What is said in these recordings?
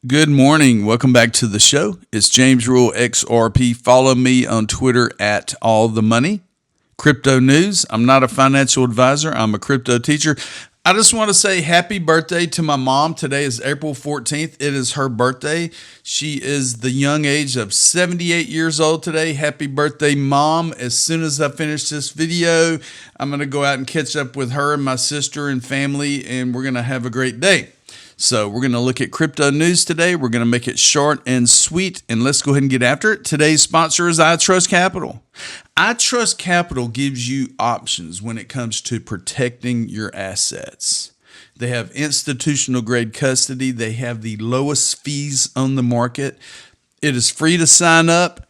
Good morning. Welcome back to the show. It's James Rule XRP. Follow me on Twitter at All the Money. Crypto news. I'm not a financial advisor. I'm a crypto teacher. I just want to say happy birthday to my mom. Today is April 14th. It is her birthday. She is the young age of 78 years old today. Happy birthday, Mom. As soon as I finish this video, I'm going to go out and catch up with her and my sister and family, and we're going to have a great day. So we're going to look at crypto news today. We're going to make it short and sweet, and let's go ahead and get after it. Today's sponsor is iTrustCapital. iTrustCapital gives you options when it comes to protecting your assets. They have institutional grade custody. They have the lowest fees on the market. It is free to sign up.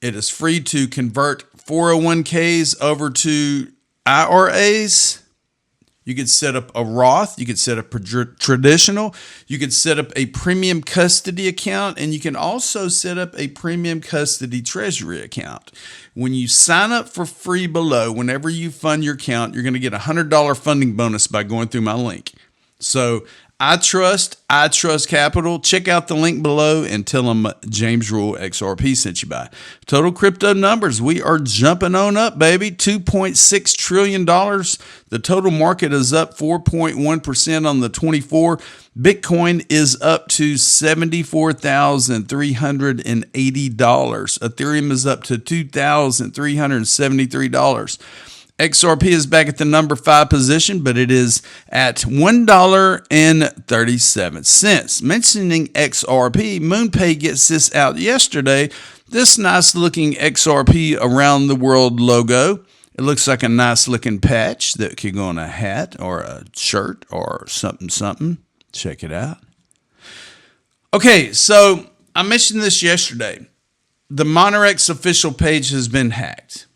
It is free to convert 401ks over to IRAs. You could set up a Roth, you could set up a traditional, you could set up a premium custody account, and you can also set up a premium custody treasury account. When you sign up for free below, whenever you fund your account, you're going to get a $100 funding bonus by going through my link. So iTrustCapital. Check out the link below and tell them James Rule XRP sent you by. Total crypto numbers. We are jumping on up, baby. $2.6 trillion. The total market is up 4.1% on the 24. Bitcoin is up to $74,380. Ethereum is up to $2,373. XRP is back at the number 5 position, but it is at $1.37. Mentioning XRP, MoonPay gets this out yesterday. This nice looking XRP around the world logo. It looks like a nice looking patch that could go on a hat or a shirt or something. Check it out. Okay, so I mentioned this yesterday. The Monerex official page has been hacked.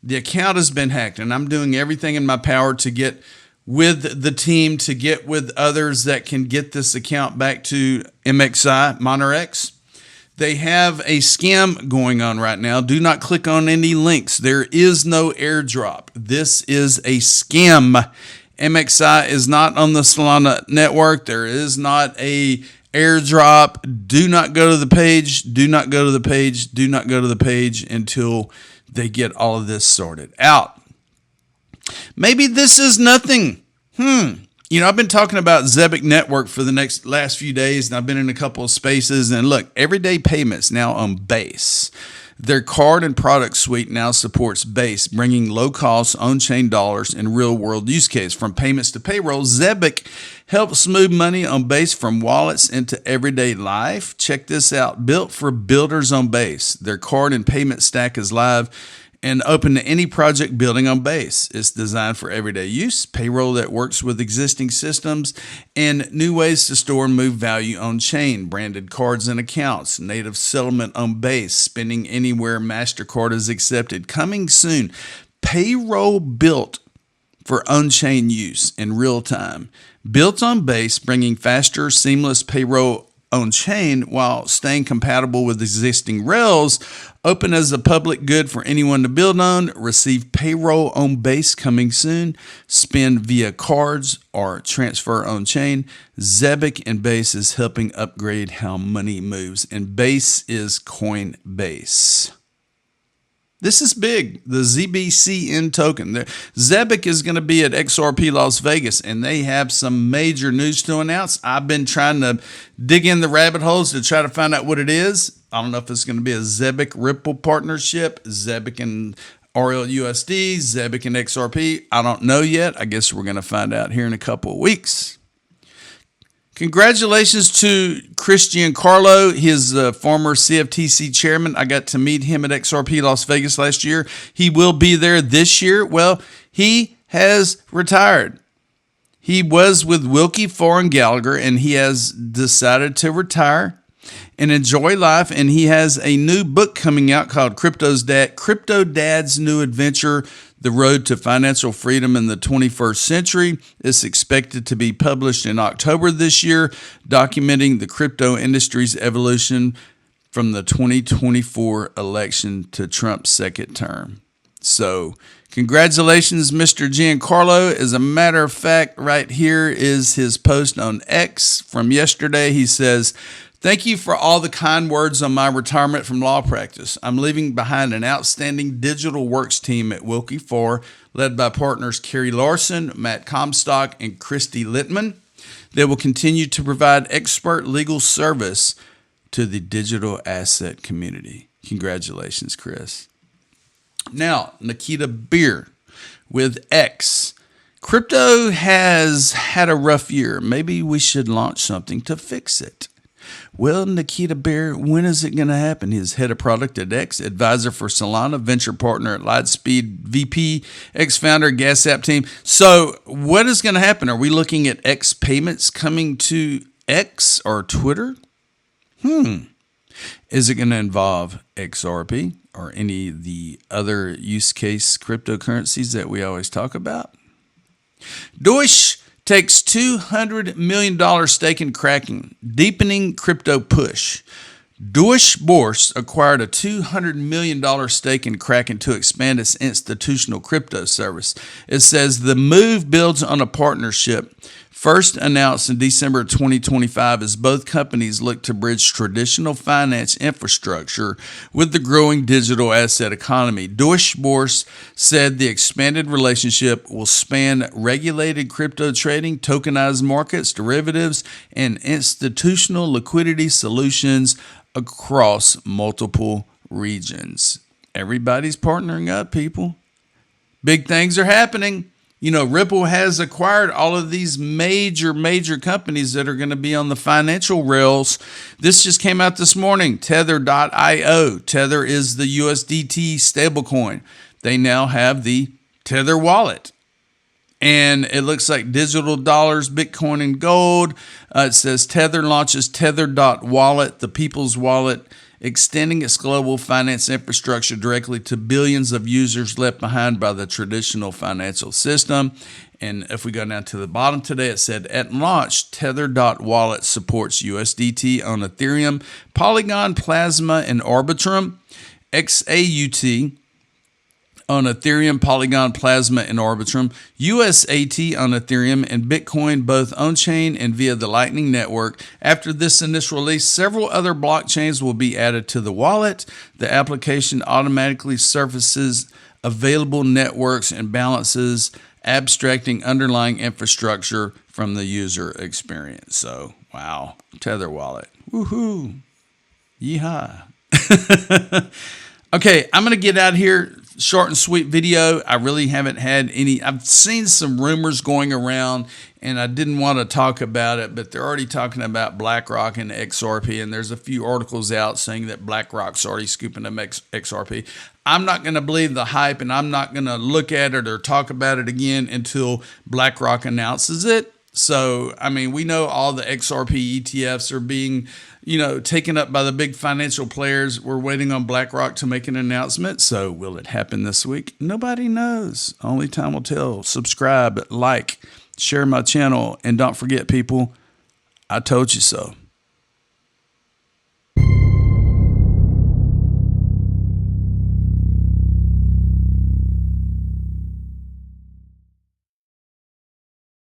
The account has been hacked, and I'm doing everything in my power to get with the team, to get with others that can get this account back to MXI, Monerex. They have a scam going on right now. Do not click on any links. There is no airdrop. This is a scam. MXI is not on the Solana network. There is not a airdrop. Do not go to the page. Do not go to the page. Do not go to the page until they get all of this sorted out. Maybe this is nothing. I've been talking about Zebit Network for the last few days, and I've been in a couple of spaces. And look, everyday payments now on Base. Their card and product suite now supports Base, bringing low-cost on-chain dollars in real-world use case. From payments to payroll, Zebit helps move money on Base from wallets into everyday life. Check this out. Built for builders on Base. Their card and payment stack is live and open to any project building on Base. It's designed for everyday use, payroll that works with existing systems, and new ways to store and move value on chain, branded cards and accounts, native settlement on Base, spending anywhere MasterCard is accepted. Coming soon, payroll built for on-chain use in real time. Built on Base, bringing faster, seamless payroll on-chain while staying compatible with existing rails. Open as a public good for anyone to build on. Receive payroll on Base coming soon. Spend via cards or transfer on-chain. Zebit and Base is helping upgrade how money moves. And Base is Coinbase. This is big. The ZBCN token. Zebit is going to be at XRP Las Vegas, and they have some major news to announce. I've been trying to dig in the rabbit holes to try to find out what it is. I don't know if it's going to be a Zebit Ripple partnership, Zebit and RLUSD, Zebit and XRP. I don't know yet. I guess we're going to find out here in a couple of weeks. Congratulations to Christian Carlo. He is the former CFTC chairman. I got to meet him at XRP Las Vegas last year. He will be there this year. Well, he has retired. He was with Wilkie Farr and Gallagher, and he has decided to retire and enjoy life. And he has a new book coming out called Crypto Dad's New Adventure, The Road to Financial Freedom in the 21st Century. It's expected to be published in October this year, documenting the crypto industry's evolution from the 2024 election to Trump's second term. So congratulations, Mr. Giancarlo. As a matter of fact, right here is his post on X from yesterday. He says, Thank you for all the kind words on my retirement from law practice. I'm leaving behind an outstanding digital works team at Wilkie 4, led by partners Kerry Larson, Matt Comstock, and Christy Littman. They will continue to provide expert legal service to the digital asset community. Congratulations, Chris. Now, Nikita Beer with X. Crypto has had a rough year. Maybe we should launch something to fix it. Well, Nikita Beer, when is it going to happen? He's head of product at X, advisor for Solana, venture partner at Lightspeed, VP, ex-founder, Gas App team. So what is going to happen? Are we looking at X payments coming to X or Twitter? Is it going to involve XRP or any of the other use case cryptocurrencies that we always talk about? Deutsche takes $200 million stake in Kraken, deepening crypto push. Deutsche Börse acquired a $200 million stake in Kraken to expand its institutional crypto service. It says the move builds on a partnership first announced in December 2025 as both companies look to bridge traditional finance infrastructure with the growing digital asset economy. Deutsche Börse said the expanded relationship will span regulated crypto trading, tokenized markets, derivatives, and institutional liquidity solutions across multiple regions. Everybody's partnering up, people. Big things are happening. You know, Ripple has acquired all of these major companies that are going to be on the financial rails. This just came out this morning. Tether.io. Tether is the USDT stablecoin. They now have the Tether wallet. And it looks like digital dollars, Bitcoin, and gold. It says Tether launches Tether.wallet, the people's wallet, extending its global finance infrastructure directly to billions of users left behind by the traditional financial system. And if we go down to the bottom today, it said at launch, Tether.wallet supports USDT on Ethereum, Polygon, Plasma, and Arbitrum, XAUT on Ethereum, Polygon, Plasma, and Arbitrum, USAT on Ethereum, and Bitcoin both on-chain and via the Lightning Network. After this initial release, several other blockchains will be added to the wallet. The application automatically surfaces available networks and balances, abstracting underlying infrastructure from the user experience. So, wow, Tether wallet. Woohoo. Yeehaw. Okay, I'm going to get out of here. Short and sweet video. I really haven't had any. I've seen some rumors going around, and I didn't want to talk about it, but they're already talking about BlackRock and XRP, and there's a few articles out saying that BlackRock's already scooping up XRP. I'm not going to believe the hype, and I'm not going to look at it or talk about it again until BlackRock announces it. So, I mean, we know all the XRP ETFs are being, taken up by the big financial players. We're waiting on BlackRock to make an announcement. So will it happen this week? Nobody knows. Only time will tell. Subscribe, like, share my channel, and don't forget, people, I told you so.